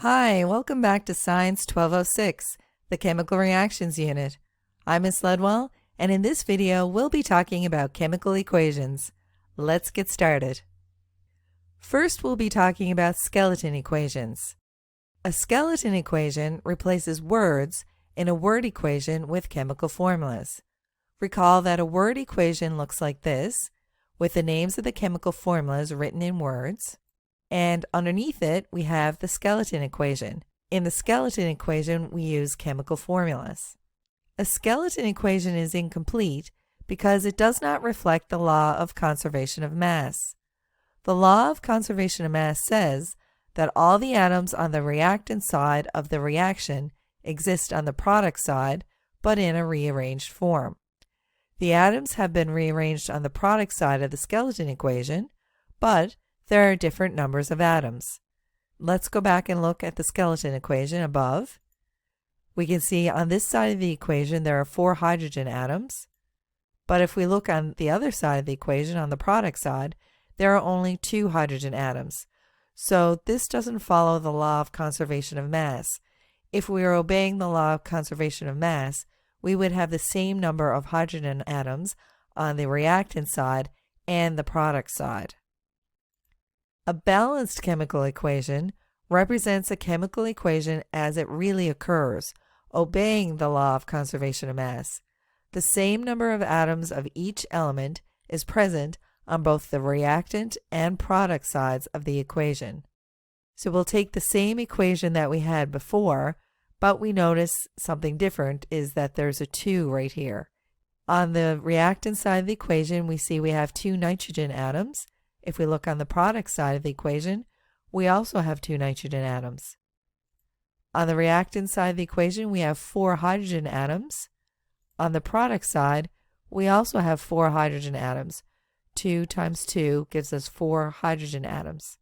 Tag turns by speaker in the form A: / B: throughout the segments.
A: Hi, welcome back to Science 1206, the Chemical Reactions Unit. I'm Ms. Ledwell, and in this video we'll be talking about chemical equations. Let's get started. First, we'll be talking about skeleton equations. A skeleton equation replaces words in a word equation with chemical formulas. Recall that a word equation looks like this, with the names of the chemical formulas written in words. And underneath it, we have the skeleton equation. In the skeleton equation, we use chemical formulas. A skeleton equation is incomplete because it does not reflect the law of conservation of mass. The law of conservation of mass says that all the atoms on the reactant side of the reaction exist on the product side, but in a rearranged form. The atoms have been rearranged on the product side of the skeleton equation, but there are different numbers of atoms. Let's go back and look at the skeleton equation above. We can see on this side of the equation there are 4 hydrogen atoms, but if we look on the other side of the equation, on the product side, there are only 2 hydrogen atoms. So this doesn't follow the law of conservation of mass. If we were obeying the law of conservation of mass, we would have the same number of hydrogen atoms on the reactant side and the product side. A balanced chemical equation represents a chemical equation as it really occurs, obeying the law of conservation of mass. The same number of atoms of each element is present on both the reactant and product sides of the equation. So we'll take the same equation that we had before, but we notice something different is that there's a 2 right here. On the reactant side of the equation, we see we have 2 nitrogen atoms. If we look on the product side of the equation, we also have 2 nitrogen atoms. On the reactant side of the equation, we have 4 hydrogen atoms. On the product side, we also have 4 hydrogen atoms. 2 times 2 gives us 4 hydrogen atoms.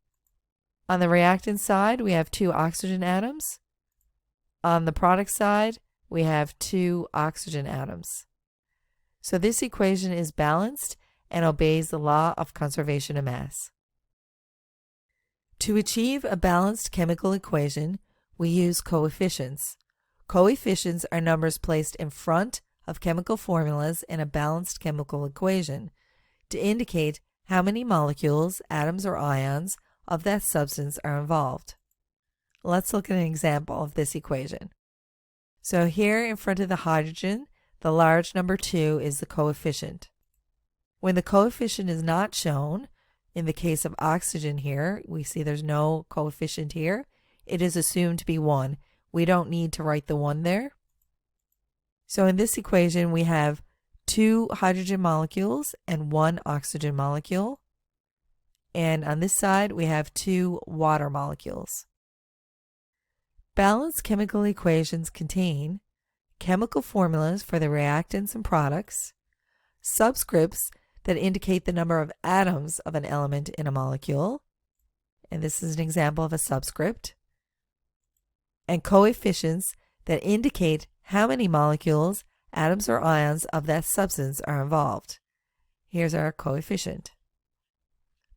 A: On the reactant side, we have 2 oxygen atoms. On the product side, we have 2 oxygen atoms. So this equation is balanced and obeys the law of conservation of mass. To achieve a balanced chemical equation, we use coefficients. Coefficients are numbers placed in front of chemical formulas in a balanced chemical equation to indicate how many molecules, atoms, or ions of that substance are involved. Let's look at an example of this equation. So here in front of the hydrogen, the large number 2 is the coefficient. When the coefficient is not shown, in the case of oxygen here, we see there's no coefficient here. It is assumed to be 1. We don't need to write the 1 there. So in this equation, we have 2 hydrogen molecules and 1 oxygen molecule. And on this side, we have 2 water molecules. Balanced chemical equations contain chemical formulas for the reactants and products, subscripts that indicate the number of atoms of an element in a molecule, and this is an example of a subscript, and coefficients that indicate how many molecules, atoms, or ions of that substance are involved. Here's our coefficient.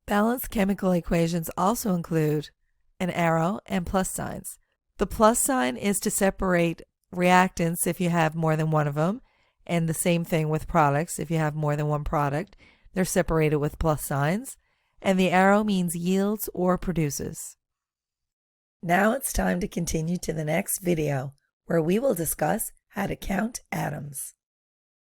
A: Balanced chemical equations also include an arrow and plus signs. The plus sign is to separate reactants if you have more than one of them, and the same thing with products. If you have more than one product, they're separated with plus signs. And the arrow means yields or produces. Now it's time to continue to the next video, where we will discuss how to count atoms.